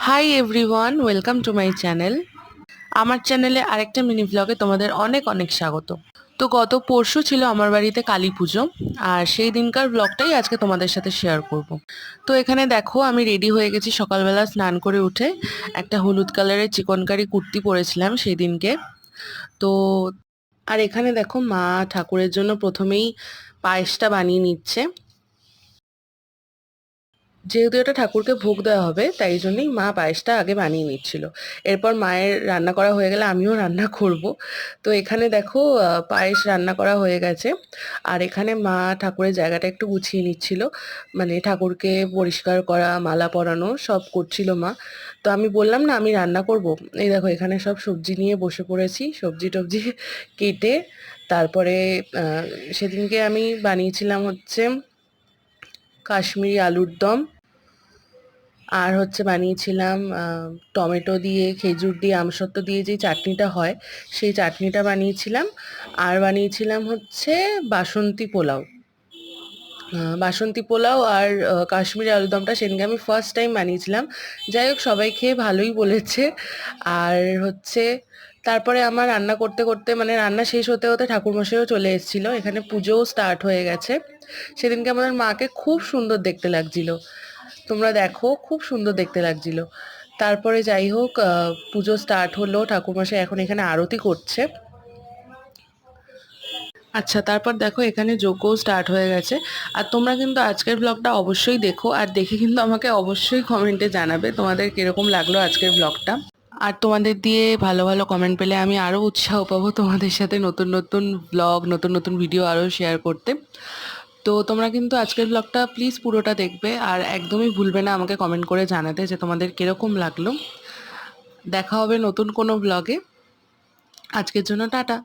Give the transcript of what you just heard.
Hi everyone, welcome to my channel. আমার চ্যানেলে আরেকটা মিনি ব্লগে তোমাদের অনেক অনেক স্বাগত। তো গত পরশু ছিল আমার বাড়িতে কালী পুজো, আর সেই দিনকার ব্লগটাই আজকে তোমাদের সাথে শেয়ার করব। তো এখানে দেখো আমি রেডি হয়ে গেছি সকালবেলা স্নান করে উঠে। একটা হলুদ কালারের চিকনকারি কুর্তি পরেছিলাম সেই দিনকে। তো আর এখানে দেখো মা ঠাকুরের জন্য প্রথমেই পায়েসটা বানিয়ে নিচ্ছে। যেহেতু এটা ঠাকুরকে ভোগ দেওয়া হবে তাই জন্যই মা পায়েসটা আগে বানিয়ে নিচ্ছিল। এরপর মায়ের রান্না করা হয়ে গেলে আমিও রান্না করব। তো এখানে দেখো পায়েস রান্না করা হয়ে গেছে। আর এখানে মা ঠাকুরের জায়গাটা একটু গুছিয়ে নিচ্ছিল, মানে ঠাকুরকে পরিষ্কার করা, মালা পরানো সব করছিল মা। তো আমি বললাম না আমি রান্না করব। এই দেখো এখানে সব সবজি নিয়ে বসে পড়েছি, সবজি টবজি কেটে। তারপরে আহ, সেদিনকে আমি বানিয়েছিলাম হচ্ছে কাশ্মীরি আলুর দম। আর হচ্ছে বানিয়েছিলাম টমেটো দিয়ে, খেজুর দিয়ে, আমসত্ত্ব দিয়ে যে চাটনিটা হয় সেই চাটনিটা বানিয়েছিলাম। আর বানিয়েছিলাম হচ্ছে বাসন্তী পোলাও। বাসন্তী পোলাও আর কাশ্মীরি আলুদমটা সেদিনকে আমি ফার্স্ট টাইম বানিয়েছিলাম। যাই হোক সবাই খেয়ে ভালোই বলেছে। আর হচ্ছে তারপরে আমার রান্না করতে করতে, মানে রান্না শেষ হতে হতে ঠাকুরমশাইও চলে এসেছিলো, এখানে পুজোও স্টার্ট হয়ে গেছে। সেদিনকে আমাদের মাকে খুব সুন্দর দেখতে লাগছিল, তোমরা দেখো খুব সুন্দর দেখতে লাগছিল। তারপরে যাই হোক পুজো স্টার্ট হলো, ঠাকুরমশাই এখন এখানে আরতি করছে। আচ্ছা, তারপর দেখো এখানে যোগও স্টার্ট হয়ে গেছে। আর তোমরা কিন্তু আজকের ব্লগটা অবশ্যই দেখো, আর দেখে কিন্তু আমাকে অবশ্যই কমেন্টে জানাবে তোমাদের কিরকম লাগলো আজকের ব্লগটা। আর তোমাদের দিয়ে ভালো ভালো কমেন্ট পেলে আমি আরও উৎসাহ পাবো তোমাদের সাথে নতুন নতুন ব্লগ, নতুন নতুন ভিডিও আরও শেয়ার করতে। তো তোমরা কিন্তু আজকের ব্লগটা প্লিজ পুরোটা দেখবে, আর একদমই ভুলবে না আমাকে কমেন্ট করে জানাতে যে তোমাদের কিরকম লাগলো। দেখা হবে নতুন কোনো ব্লগে। আজকের জন্য টাটা।